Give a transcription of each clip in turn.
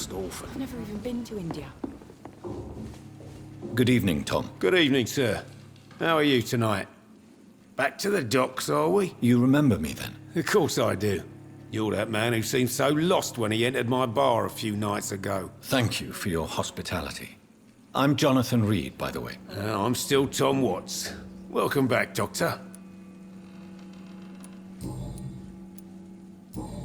lost orphan. I've never even been to India. Good evening, Tom. Good evening, sir. How are you tonight? Back to the docks, are we? You remember me then? Of course I do. You're that man who seemed so lost when he entered my bar a few nights ago. Thank you for your hospitality. I'm Jonathan Reed, by the way. I'm still Tom Watts. Welcome back, Doctor.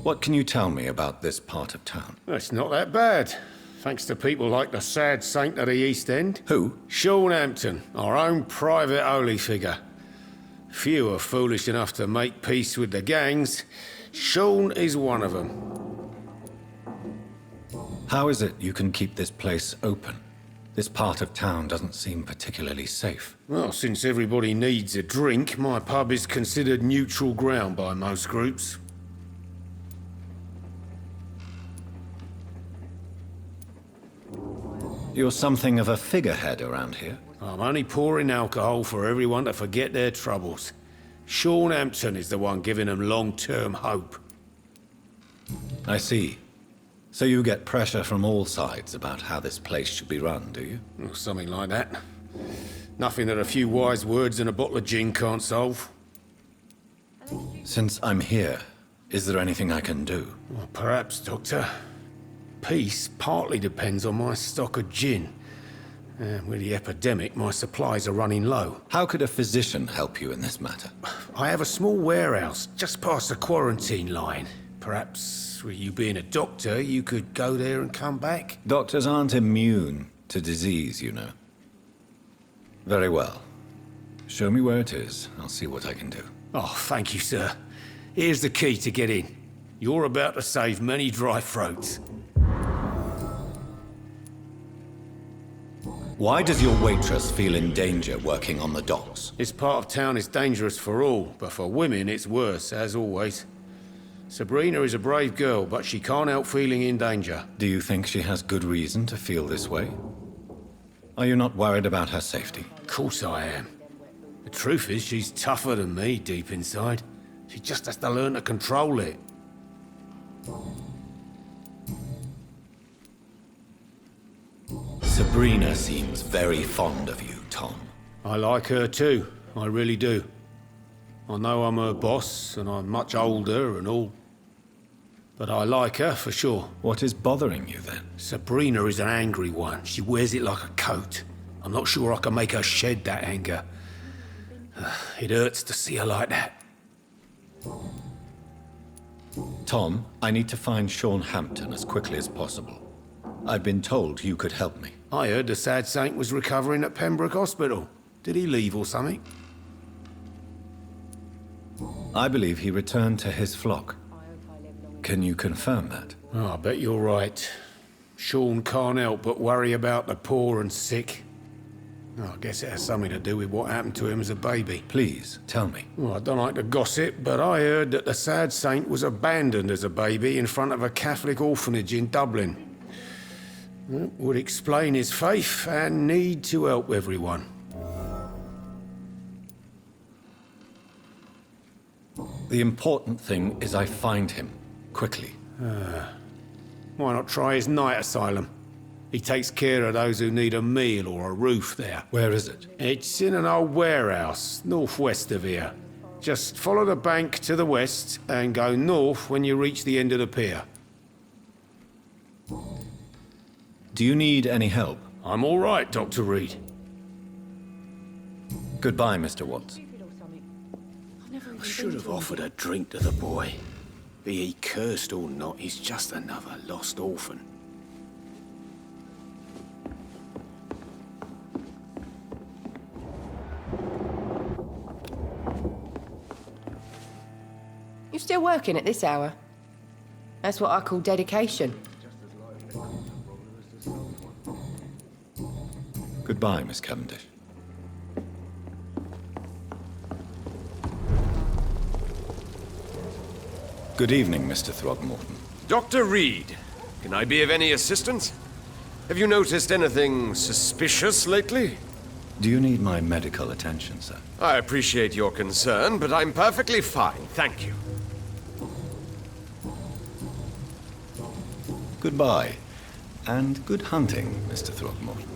What can you tell me about this part of town? It's not that bad. Thanks to people like the sad saint of the East End. Who? Sean Hampton, our own private holy figure. Few are foolish enough to make peace with the gangs. Sean is one of them. How is it you can keep this place open? This part of town doesn't seem particularly safe. Well, since everybody needs a drink, my pub is considered neutral ground by most groups. You're something of a figurehead around here. I'm only pouring alcohol for everyone to forget their troubles. Sean Hampton is the one giving them long-term hope. I see. So you get pressure from all sides about how this place should be run, do you? Or something like that. Nothing that a few wise words and a bottle of gin can't solve. Since I'm here, is there anything I can do? Well, perhaps, Doctor. Peace partly depends on my stock of gin. With the epidemic, my supplies are running low. How could a physician help you in this matter? I have a small warehouse just past the quarantine line. Perhaps, with you being a doctor, you could go there and come back? Doctors aren't immune to disease, you know. Very well. Show me where it is. I'll see what I can do. Oh, thank you, sir. Here's the key to get in. You're about to save many dry throats. Why does your waitress feel in danger working on the docks? This part of town is dangerous for all, but for women it's worse, as always. Sabrina is a brave girl, but she can't help feeling in danger. Do you think she has good reason to feel this way? Are you not worried about her safety? Of course I am. The truth is, she's tougher than me deep inside. She just has to learn to control it. Sabrina seems very fond of you, Tom. I like her too, I really do. I know I'm her boss, and I'm much older and all. But I like her for sure. What is bothering you then? Sabrina is an angry one. She wears it like a coat. I'm not sure I can make her shed that anger. It hurts to see her like that. Tom, I need to find Sean Hampton as quickly as possible. I've been told you could help me. I heard the sad saint was recovering at Pembroke Hospital. Did he leave or something? I believe he returned to his flock. Can you confirm that? Oh, I bet you're right. Sean can't help but worry about the poor and sick. Oh, I guess it has something to do with what happened to him as a baby. Please, tell me. Well, I don't like to gossip, but I heard that the sad saint was abandoned as a baby in front of a Catholic orphanage in Dublin. That would explain his faith and need to help everyone. The important thing is I find him, quickly. Why not try his night asylum? He takes care of those who need a meal or a roof there. Where is it? It's in an old warehouse, northwest of here. Just follow the bank to the west and go north when you reach the end of the pier. Do you need any help? I'm all right, Dr. Reed. Goodbye, Mr. Watts. I should have offered a drink to the boy. Be he cursed or not, he's just another lost orphan. You still working at this hour? That's what I call dedication. Goodbye, Miss Cavendish. Good evening, Mr. Throgmorton. Dr. Reed, can I be of any assistance? Have you noticed anything suspicious lately? Do you need my medical attention, sir? I appreciate your concern, but I'm perfectly fine, thank you. Goodbye. And good hunting, Mr. Throckmorton.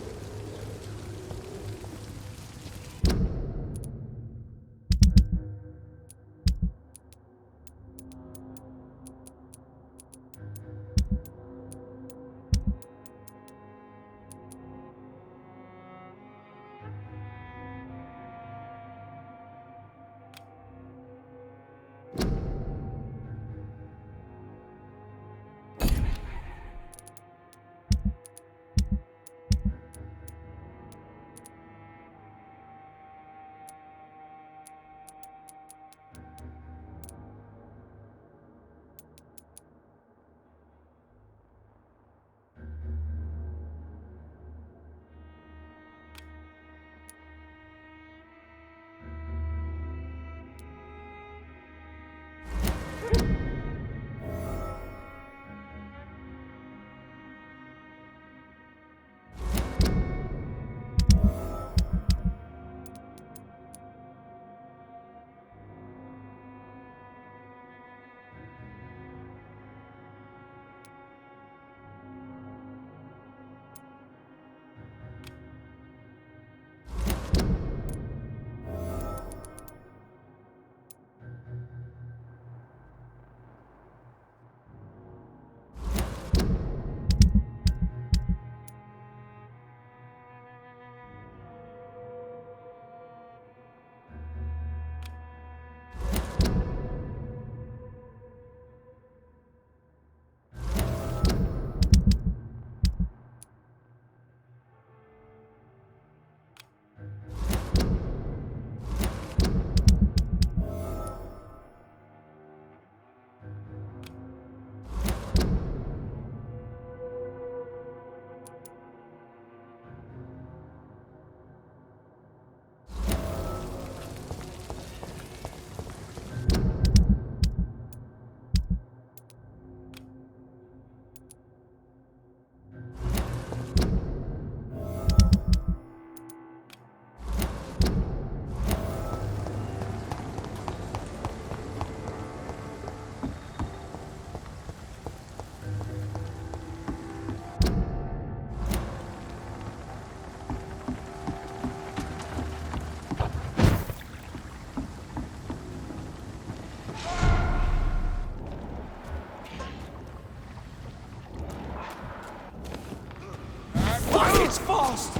It's fast!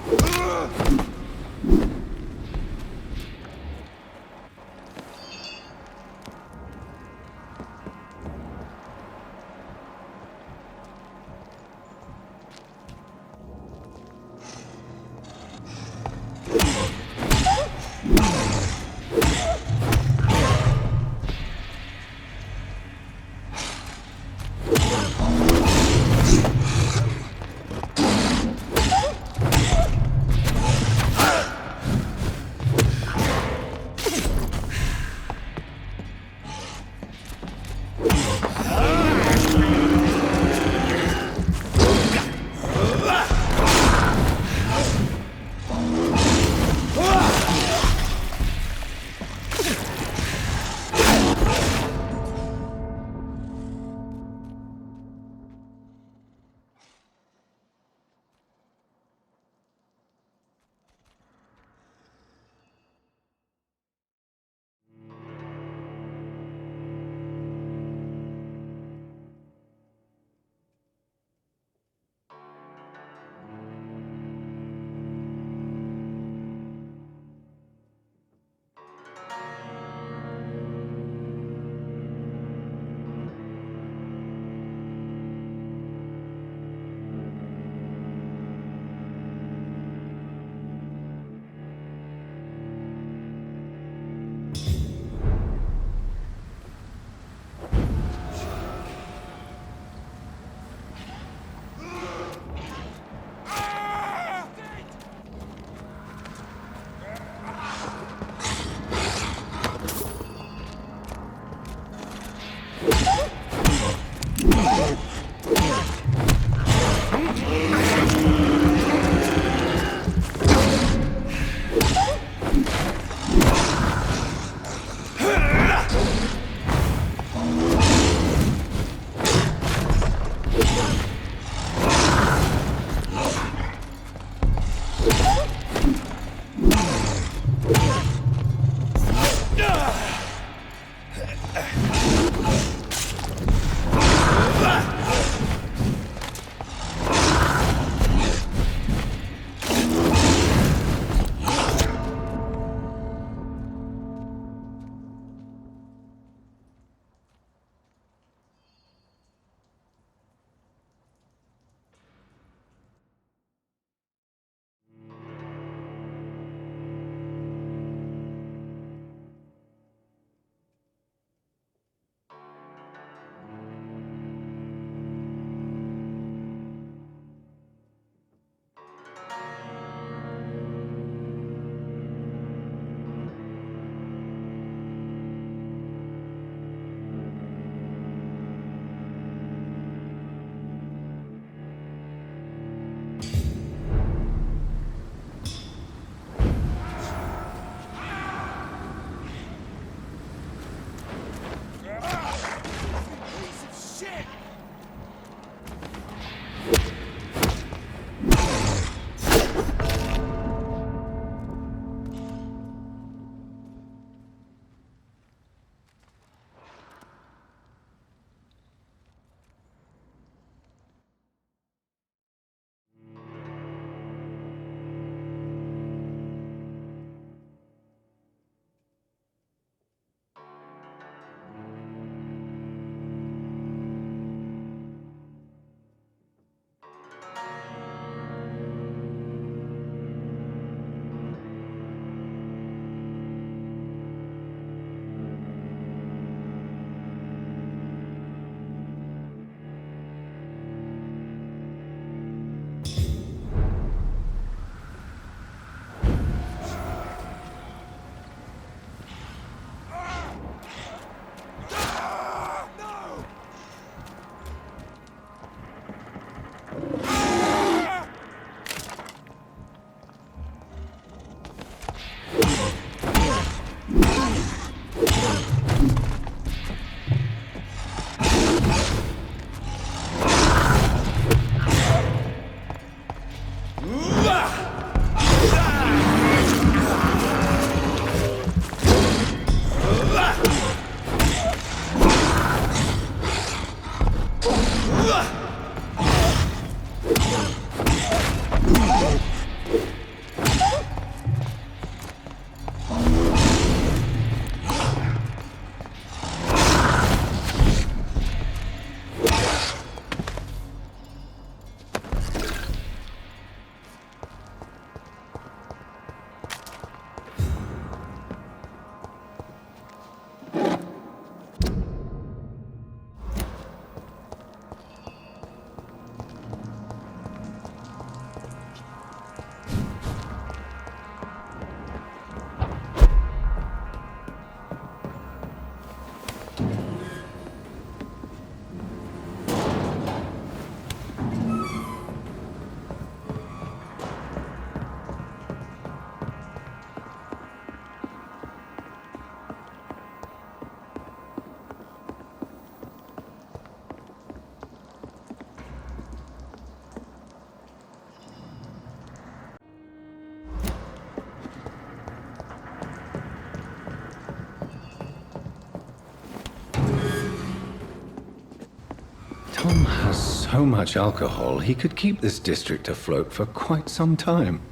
so much alcohol, he could keep this district afloat for quite some time.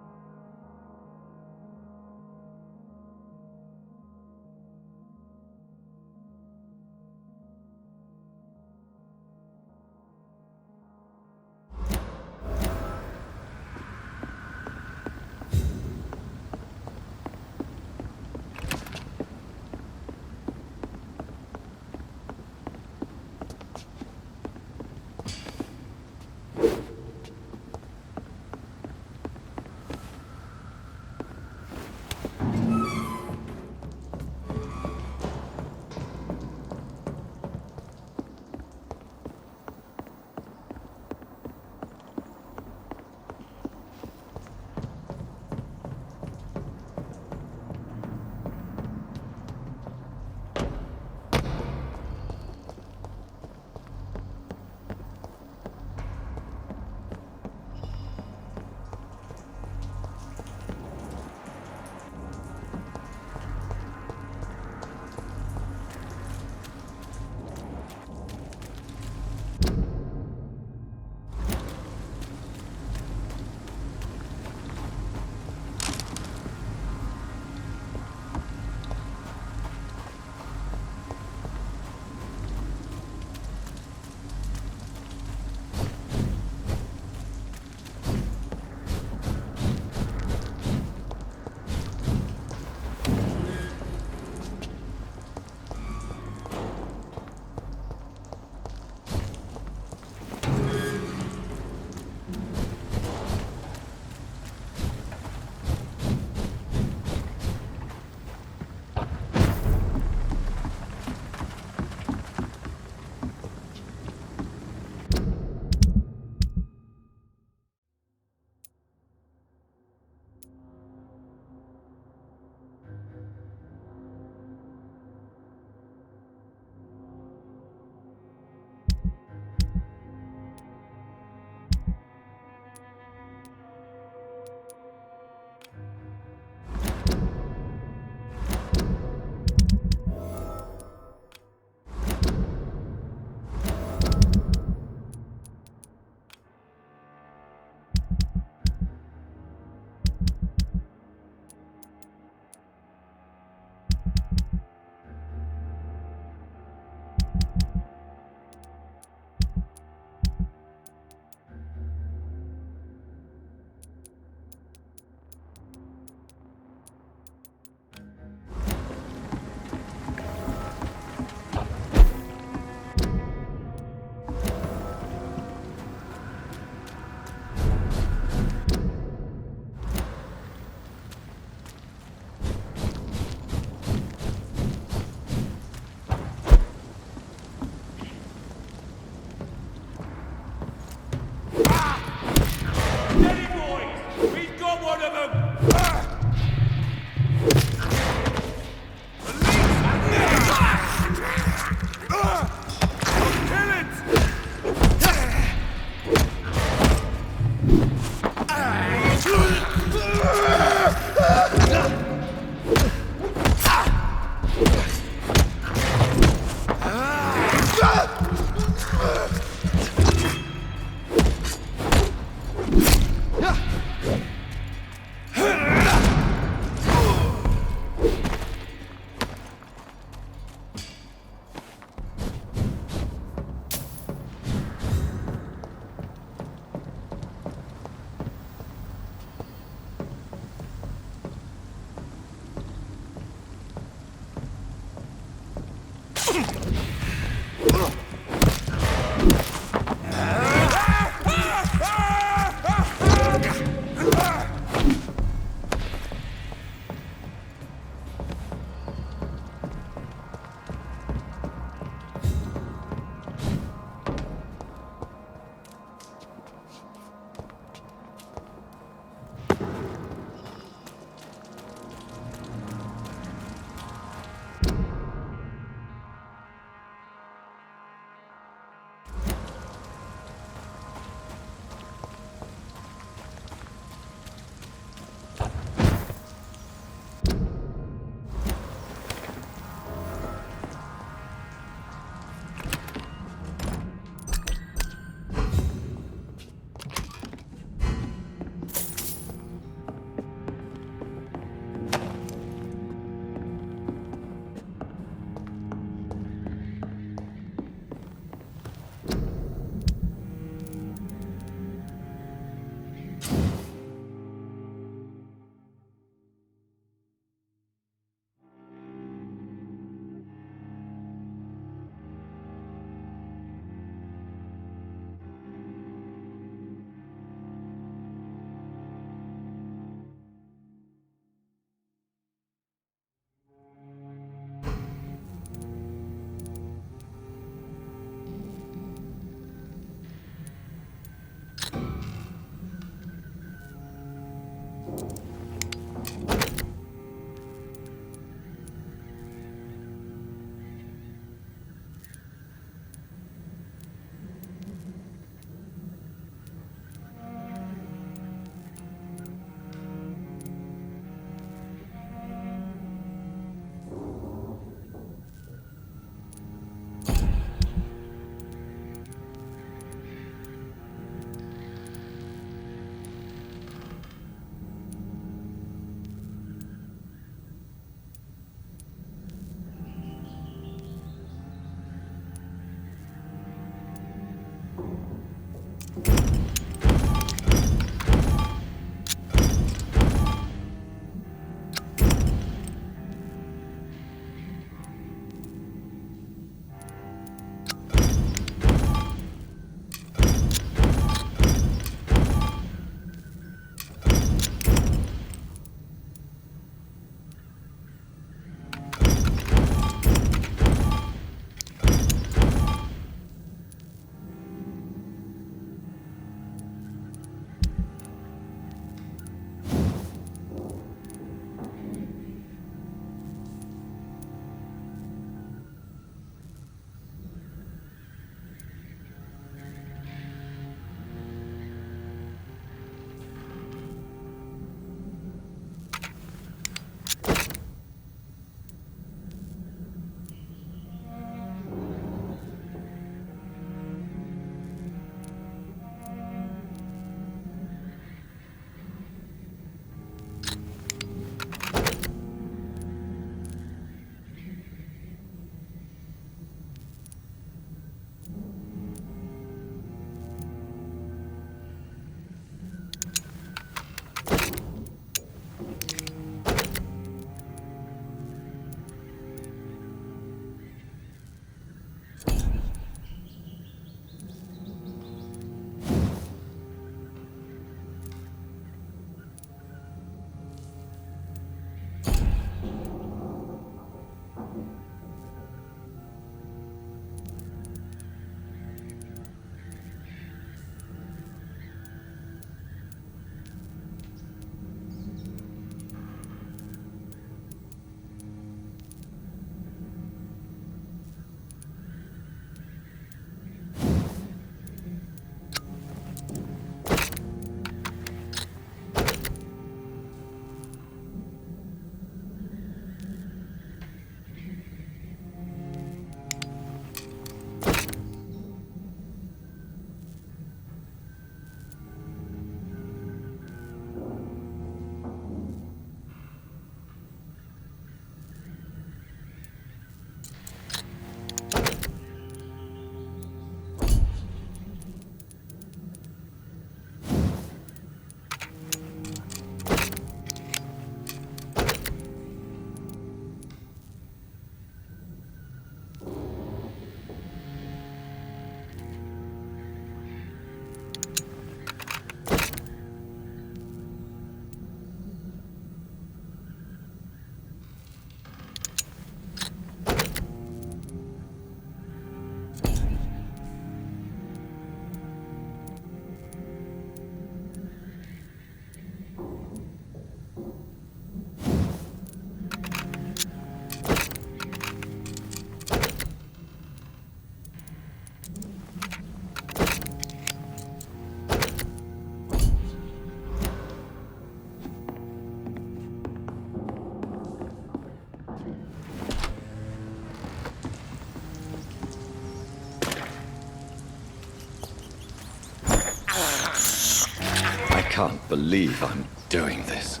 can't believe I'm doing this.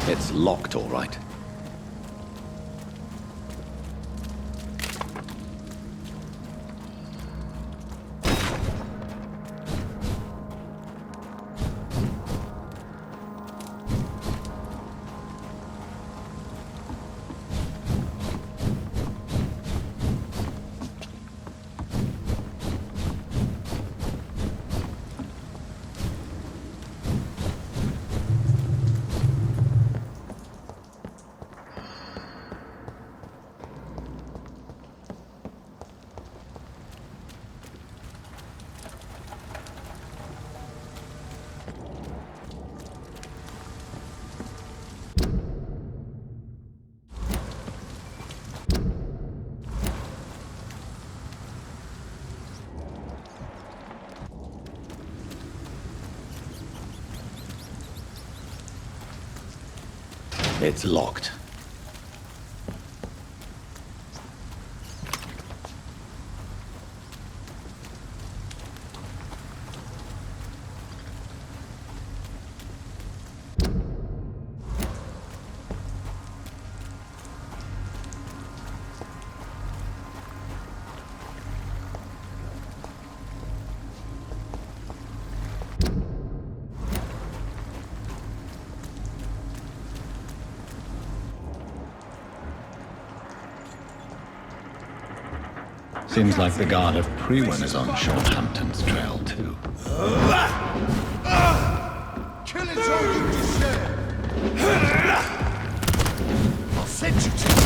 It's locked, all right. It's locked. Seems like the guard of Prewin is on Shorthampton's trail, too. Killing's all you deserve. I'll send you to...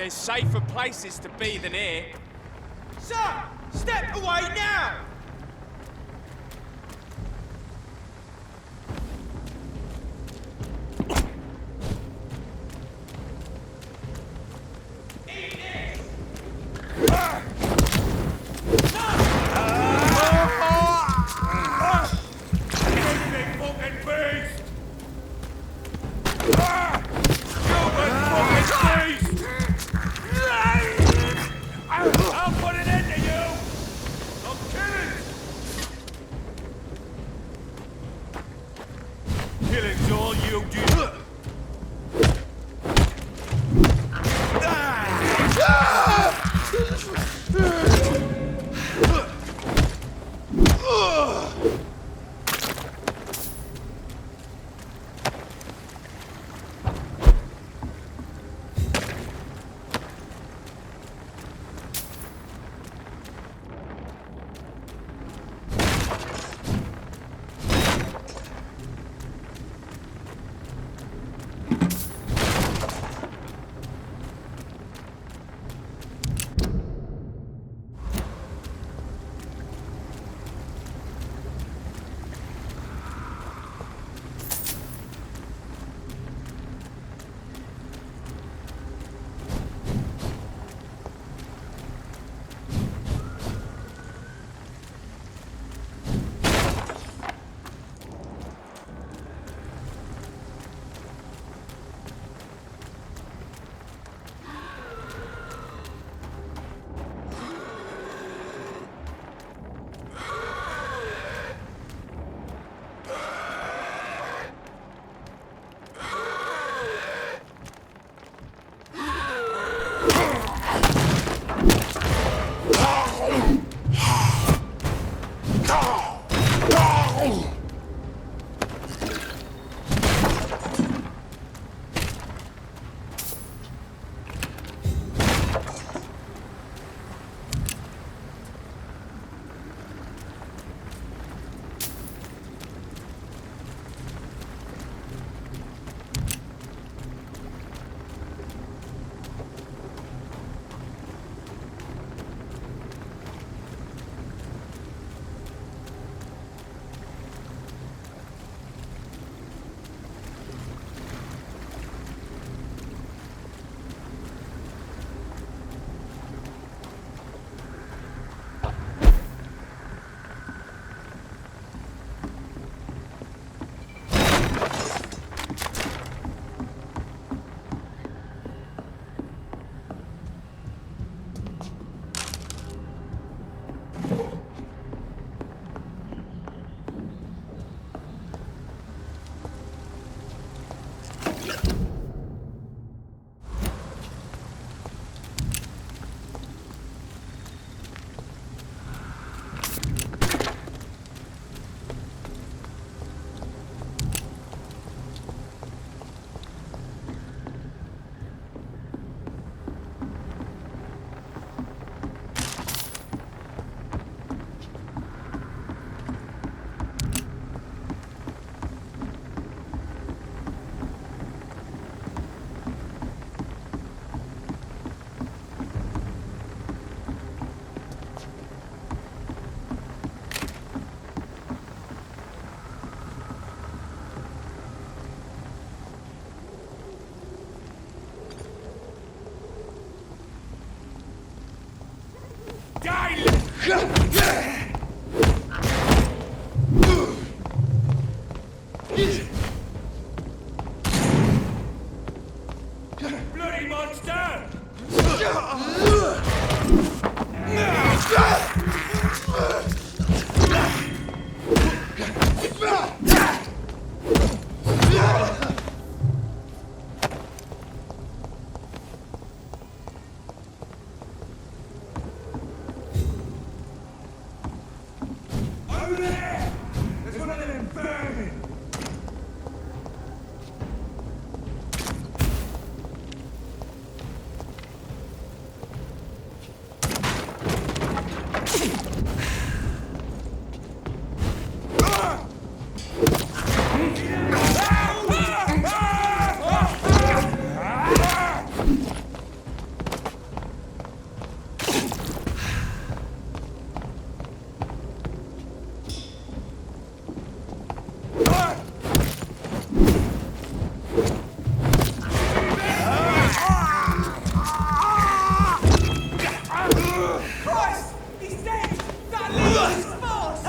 There's safer places to be than here. Sir! Step away now! I'll put an end to you! I'm killing Bloody monster! Over there! There's one of them vermin! Christ! He's dead! That leaves his force!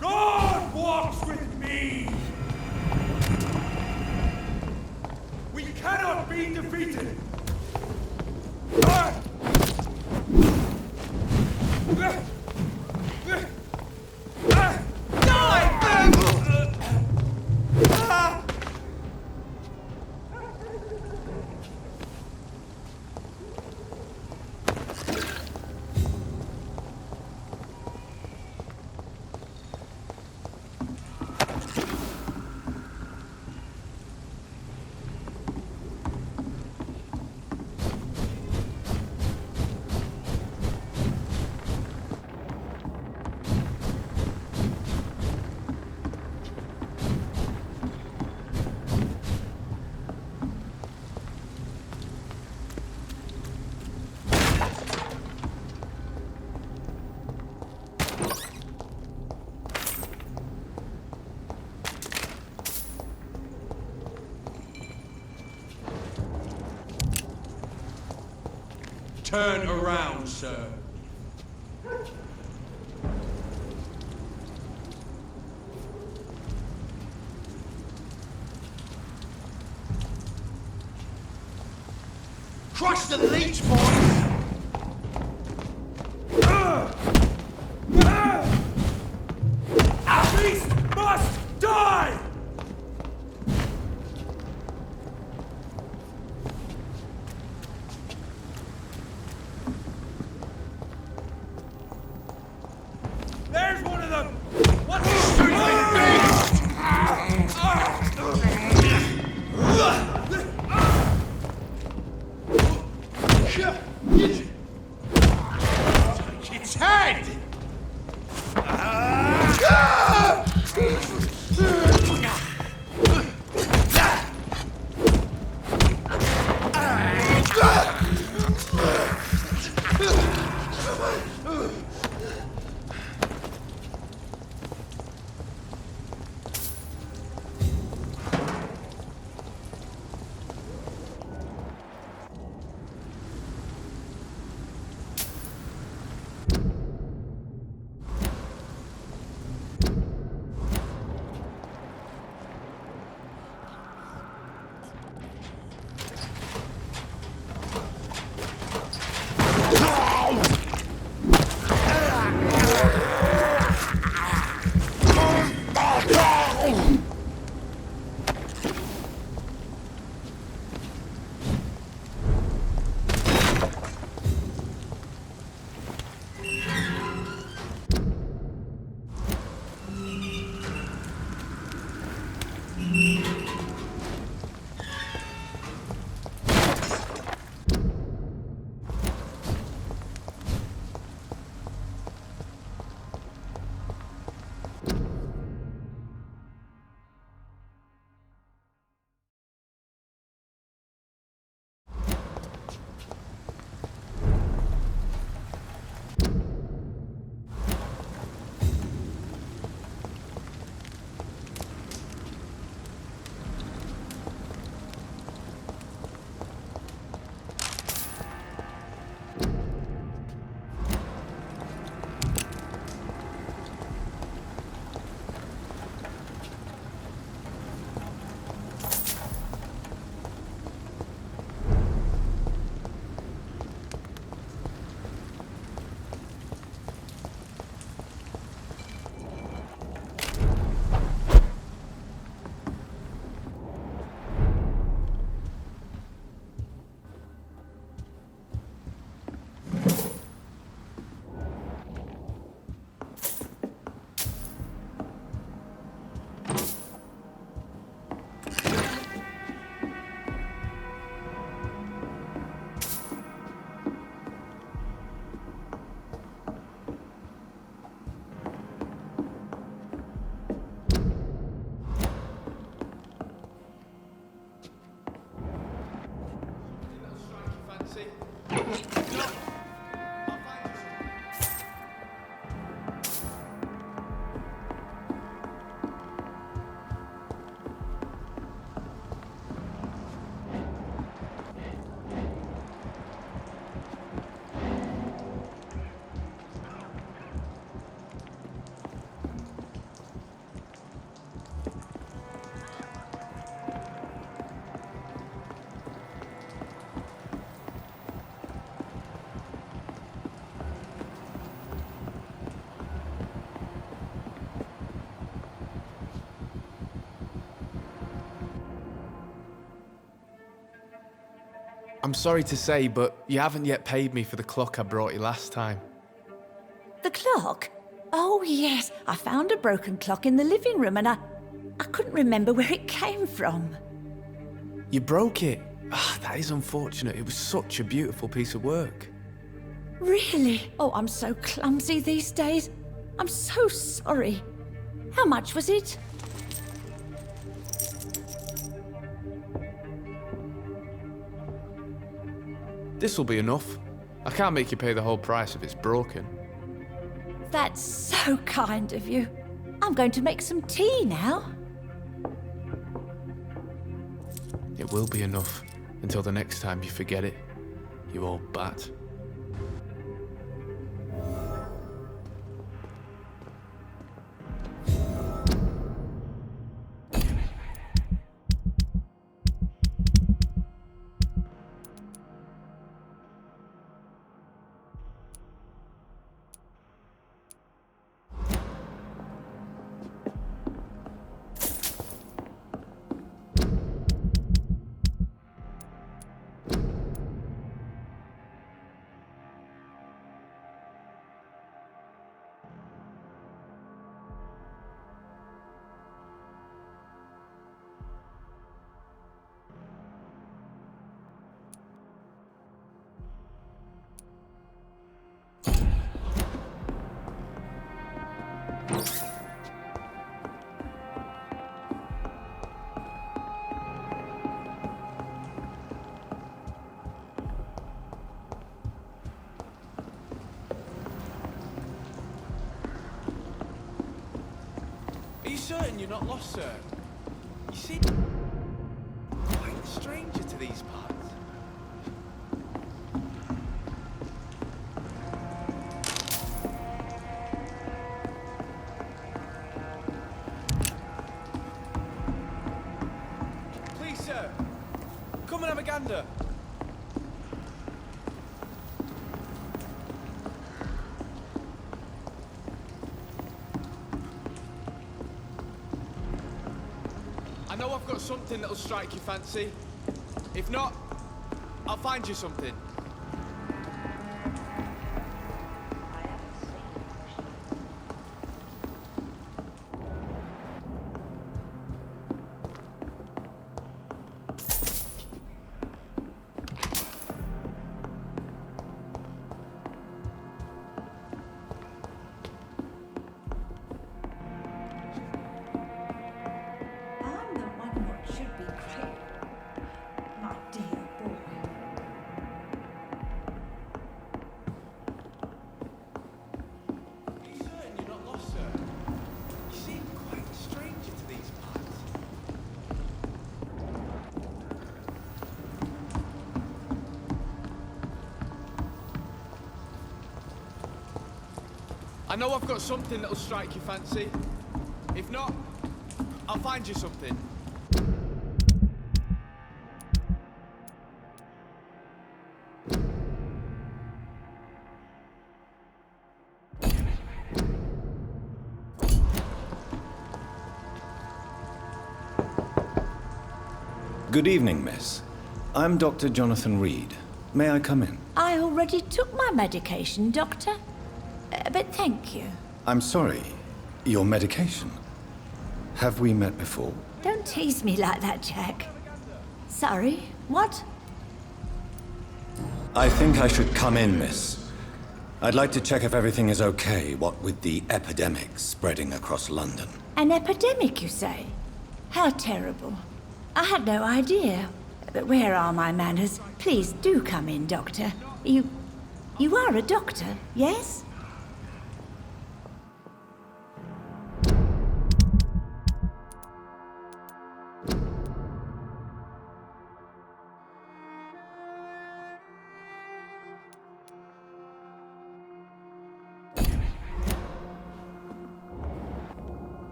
God walks with me! We cannot be defeated! Turn around, sir. Crush the leech, boys! Our beast must die! There's one of them! What's the stupid beast? Take its head! I'm sorry to say, but you haven't yet paid me for the clock I brought you last time. The clock? Oh, yes. I found a broken clock in the living room and I couldn't remember where it came from. You broke it? Ah, that is unfortunate. It was such a beautiful piece of work. Really? Oh, I'm so clumsy these days. I'm so sorry. How much was it? This'll be enough. I can't make you pay the whole price if it's broken. That's so kind of you. I'm going to make some tea now. It will be enough until the next time you forget it, you old bat. Are you certain you're not lost, sir? You seem quite a stranger to these parts. Please, sir, come and have a gander. I know I've got something that'll strike your fancy. If not, I'll find you something. I'm the one what should be great. My dear boy. Are you certain you're not lost, sir? You seem quite a stranger to these parts. I know I've got something that'll strike your fancy. If not, I'll find you something. Good evening, miss. I'm Dr. Jonathan Reed. May I come in? I already took my medication, Doctor. But thank you. I'm sorry. Your medication? Have we met before? Don't tease me like that, Jack. Sorry, what? I think I should come in, miss. I'd like to check if everything is okay, what with the epidemic spreading across London. An epidemic, you say? How terrible. I had no idea. But where are my manners? Please do come in, Doctor. You are a doctor, yes?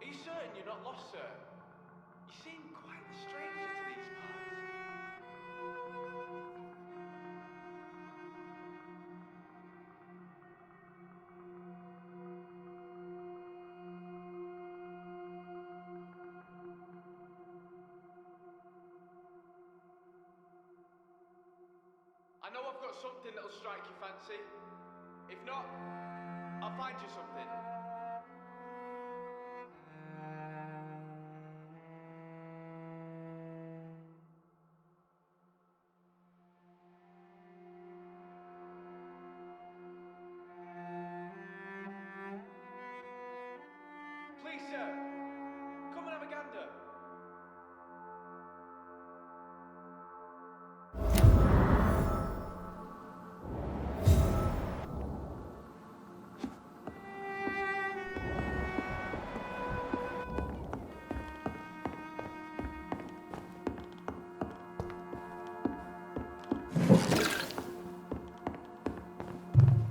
Are you certain you're not lost, sir? You seem quite a stranger to these parts. I know I've got something that'll strike your fancy. If not, I'll find you something. Please, sir, come and have a gander.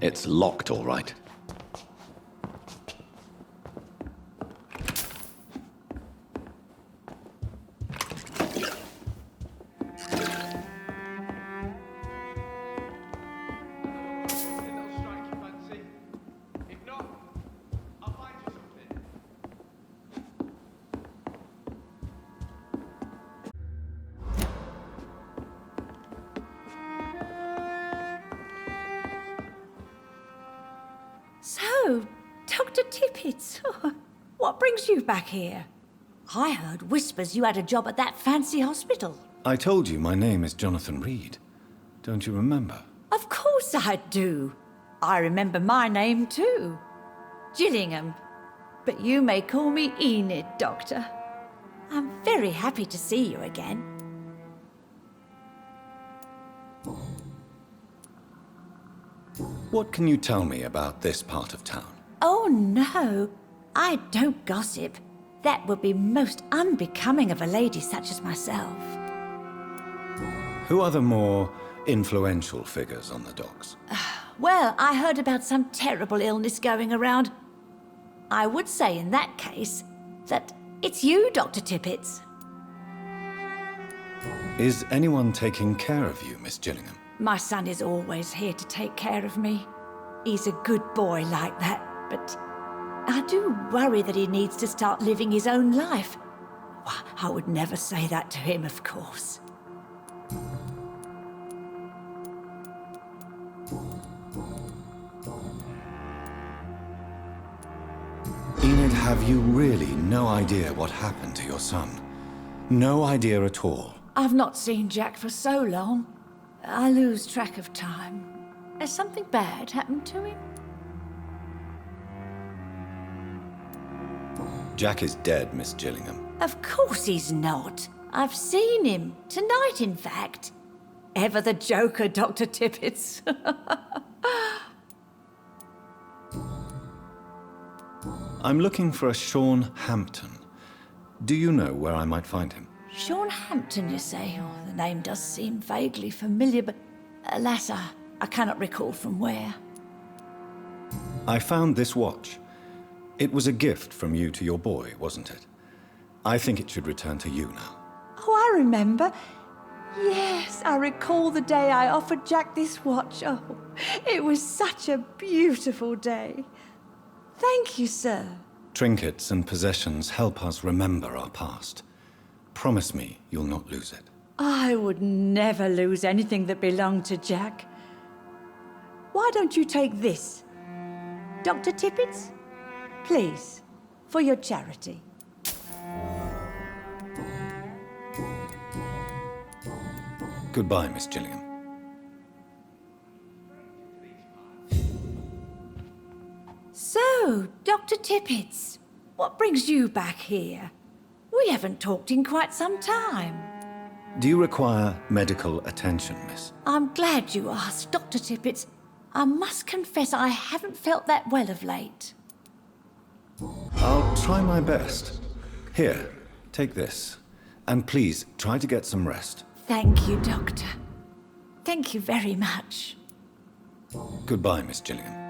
It's locked, all right. Something that'll strike your fancy. If not, I'll find you something. So, Dr. Tippett, what brings you back here? I heard whispers you had a job at that fancy hospital. I told you my name is Jonathan Reed. Don't you remember? Of course I do. I remember my name too. Gillingham. But you may call me Enid, Doctor. I'm very happy to see you again. What can you tell me about this part of town? Oh no, I don't gossip. That would be most unbecoming of a lady such as myself. Who are the more influential figures on the docks? Well, I heard about some terrible illness going around. I would say in that case that it's you, Dr. Tippett. Is anyone taking care of you, Miss Gillingham? My son is always here to take care of me. He's a good boy like that, but I do worry that he needs to start living his own life. Well, I would never say that to him, of course. Enid, have you really no idea what happened to your son? No idea at all? I've not seen Jack for so long. I lose track of time. Has something bad happened to him? Jack is dead, Miss Gillingham. Of course he's not. I've seen him. Tonight, in fact. Ever the joker, Dr. Tippett. I'm looking for a Sean Hampton. Do you know where I might find him? Sean Hampton, you say? Oh, the name does seem vaguely familiar, but alas, I cannot recall from where. I found this watch. It was a gift from you to your boy, wasn't it? I think it should return to you now. Oh, I remember. Yes, I recall the day I offered Jack this watch. Oh, it was such a beautiful day. Thank you, sir. Trinkets and possessions help us remember our past. Promise me you'll not lose it. I would never lose anything that belonged to Jack. Why don't you take this? Dr. Tippett? Please, for your charity. Goodbye, Miss Gillingham. So, Dr. Tippett, what brings you back here? We haven't talked in quite some time. Do you require medical attention, miss? I'm glad you asked, Dr. Tippett. I must confess I haven't felt that well of late. I'll try my best. Here, take this. And please, try to get some rest. Thank you, Doctor. Thank you very much. Goodbye, Miss Gillingham.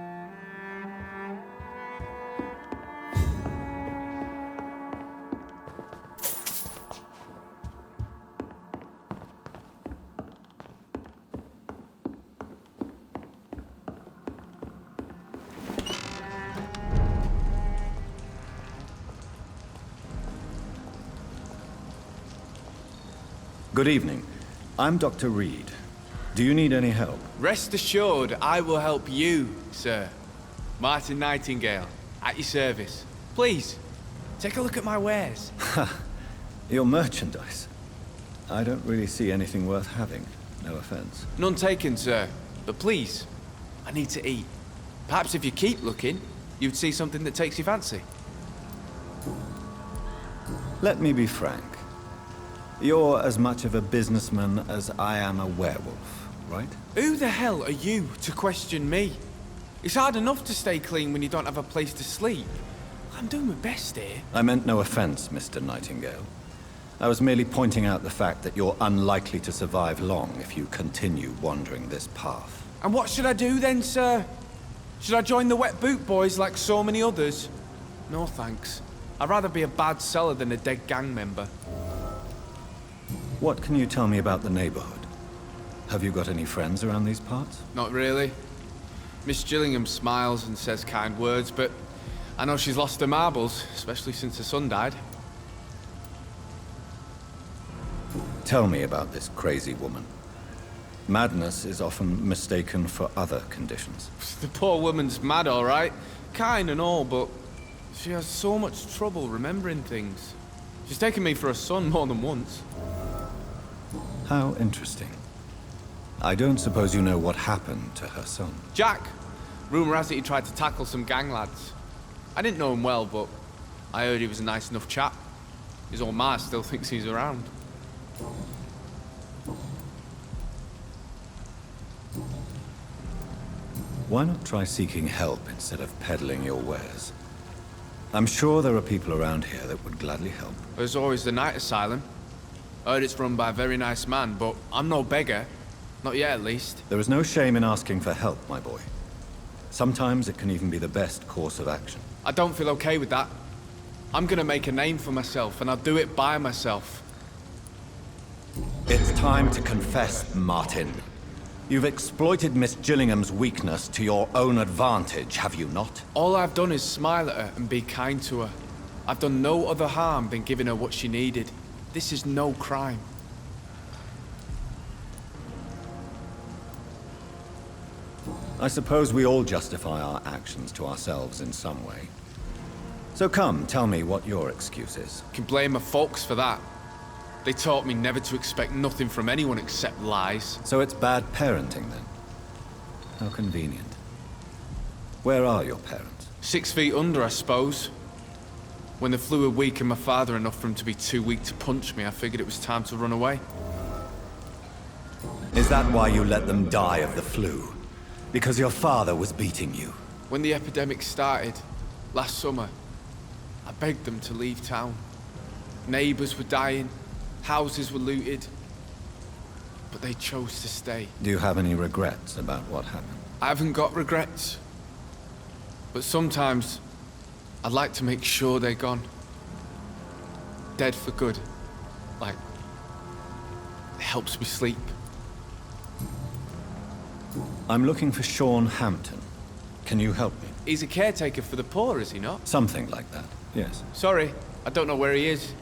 Good evening. I'm Dr. Reed. Do you need any help? Rest assured, I will help you, sir. Martin Nightingale, at your service. Please, take a look at my wares. Your merchandise. I don't really see anything worth having. No offense. None taken, sir. But please, I need to eat. Perhaps if you keep looking, you'd see something that takes your fancy. Let me be frank. You're as much of a businessman as I am a werewolf, right? Who the hell are you to question me? It's hard enough to stay clean when you don't have a place to sleep. I'm doing my best here. I meant no offense, Mr. Nightingale. I was merely pointing out the fact that you're unlikely to survive long if you continue wandering this path. And what should I do then, sir? Should I join the Wet Boot Boys like so many others? No thanks. I'd rather be a bad seller than a dead gang member. What can you tell me about the neighborhood? Have you got any friends around these parts? Not really. Miss Gillingham smiles and says kind words, but I know she's lost her marbles, especially since her son died. Tell me about this crazy woman. Madness is often mistaken for other conditions. The poor woman's mad, all right. Kind and all, but she has so much trouble remembering things. She's taken me for a son more than once. How interesting. I don't suppose you know what happened to her son. Jack! Rumour has it he tried to tackle some gang lads. I didn't know him well, but I heard he was a nice enough chap. His old ma still thinks he's around. Why not try seeking help instead of peddling your wares? I'm sure there are people around here that would gladly help. There's always the night asylum. I heard it's run by a very nice man, but I'm no beggar. Not yet, at least. There is no shame in asking for help, my boy. Sometimes it can even be the best course of action. I don't feel okay with that. I'm gonna make a name for myself, and I'll do it by myself. It's time to confess, Martin. You've exploited Miss Gillingham's weakness to your own advantage, have you not? All I've done is smile at her and be kind to her. I've done no other harm than giving her what she needed. This is no crime. I suppose we all justify our actions to ourselves in some way. So come, tell me what your excuse is. Can blame my folks for that. They taught me never to expect nothing from anyone except lies. So it's bad parenting then? How convenient. Where are your parents? 6 feet under, I suppose. When the flu had weakened my father enough for him to be too weak to punch me, I figured it was time to run away. Is that why you let them die of the flu? Because your father was beating you? When the epidemic started, last summer, I begged them to leave town. Neighbors were dying, houses were looted, but they chose to stay. Do you have any regrets about what happened? I haven't got regrets, but sometimes I'd like to make sure they're gone. Dead for good. Like, it helps me sleep. I'm looking for Sean Hampton. Can you help me? He's a caretaker for the poor, is he not? Something like that, yes. Sorry, I don't know where he is.